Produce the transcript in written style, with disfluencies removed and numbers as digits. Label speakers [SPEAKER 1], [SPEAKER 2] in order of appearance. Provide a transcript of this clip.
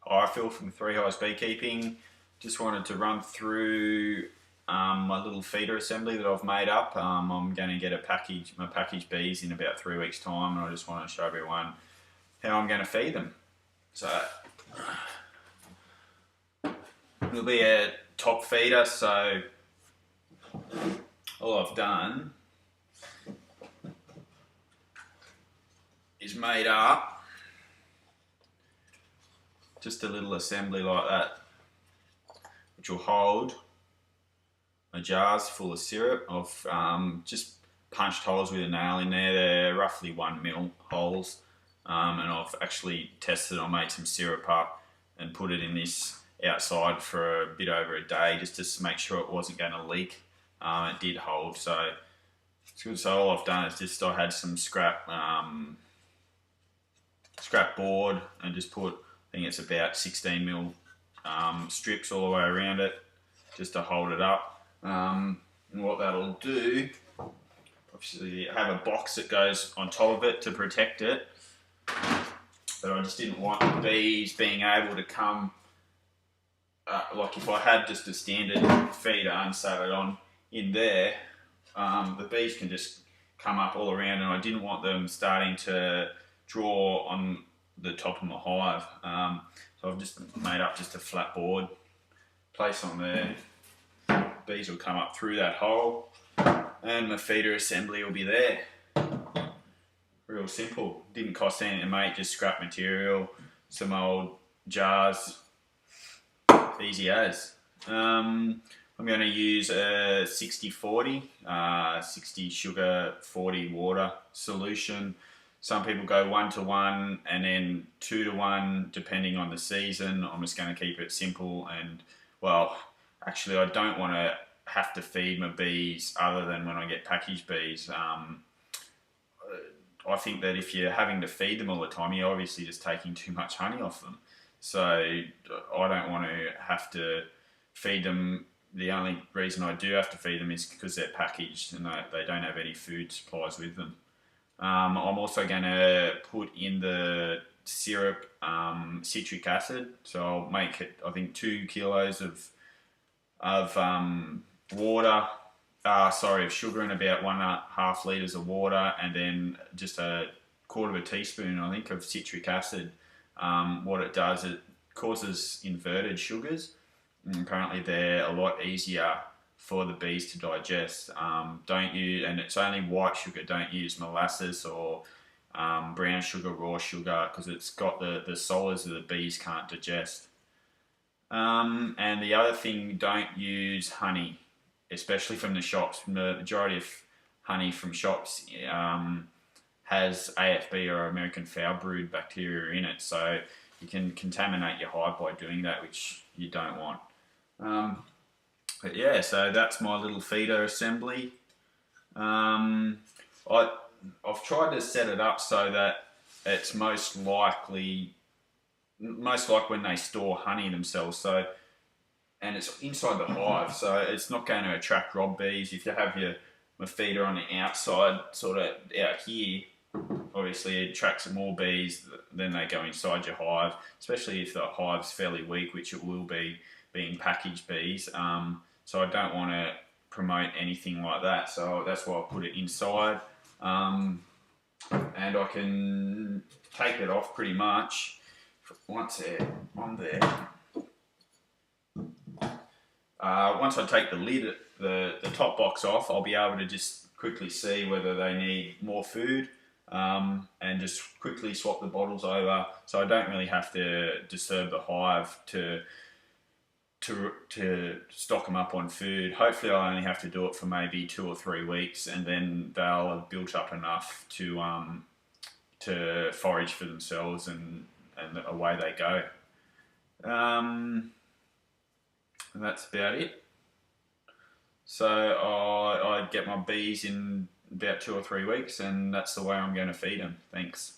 [SPEAKER 1] Hi, Phil from Three Highs Beekeeping. Just wanted to run through my little feeder assembly that I've made up. I'm going to get my package bees in about 3 weeks' time, and I just want to show everyone how I'm going to feed them. So it'll be a top feeder. So all I've done is made up just a little assembly like that, which will hold my jars full of syrup. I've just punched holes with a nail in there. They're roughly 1 mil holes, and I've actually tested. I made some syrup up and put it in this outside for a bit over a day just to make sure it wasn't going to leak. It did hold, so it's good. So all I've done is just I had some scrap board and just put, I think it's about 16 mil strips all the way around it just to hold it up. And what that'll do, obviously have a box that goes on top of it to protect it, but I just didn't want the bees being able to come, like if I had just a standard feeder unsaddled on in there, the bees can just come up all around, and I didn't want them starting to draw on the top of my hive. So I've just made up just a flat board, place on there, bees will come up through that hole, and my feeder assembly will be there. Real simple, didn't cost anything to make, just scrap material, some old jars, easy as. I'm going to use a 60-40, 60 sugar, 40 water solution. Some people go 1-to-1 and then 2-to-1 depending on the season. I'm just going to keep it simple, and well, actually I don't want to have to feed my bees other than when I get packaged bees. I think that if you're having to feed them all the time, you're obviously just taking too much honey off them. So I don't want to have to feed them. The only reason I do have to feed them is because they're packaged and they don't have any food supplies with them. I'm also going to put in the syrup citric acid, so I'll make it, I think, 2 kilos of sugar and about 1.5 litres of water, and then just a quarter of a teaspoon, I think, of citric acid. What it does, it causes inverted sugars, and apparently they're a lot easier for the bees to digest. Don't use, and it's only white sugar, don't use molasses or brown sugar, raw sugar, because it's got the solids that the bees can't digest. And the other thing, don't use honey, especially from the shops. The majority of honey from shops has AFB or American foul brood bacteria in it, so you can contaminate your hive by doing that, which you don't want. But yeah, so that's my little feeder assembly. I've tried to set it up so that it's most like when they store honey themselves. So, and it's inside the hive, so it's not going to attract rob bees. If you have my feeder on the outside, sort of out here, obviously it attracts more bees than they go inside your hive, especially if the hive's fairly weak, which it will be, being packaged bees. So I don't want to promote anything like that, so that's why I put it inside. And I can take it off pretty much once they're on there. Once I take the lid, the top box off, I'll be able to just quickly see whether they need more food, and just quickly swap the bottles over, so I don't really have to disturb the hive to stock them up on food. Hopefully I'll only have to do it for maybe 2 or 3 weeks, and then they'll have built up enough to forage for themselves, and away they go. And that's about it. So I get my bees in about 2 or 3 weeks, and that's the way I'm going to feed them. Thanks.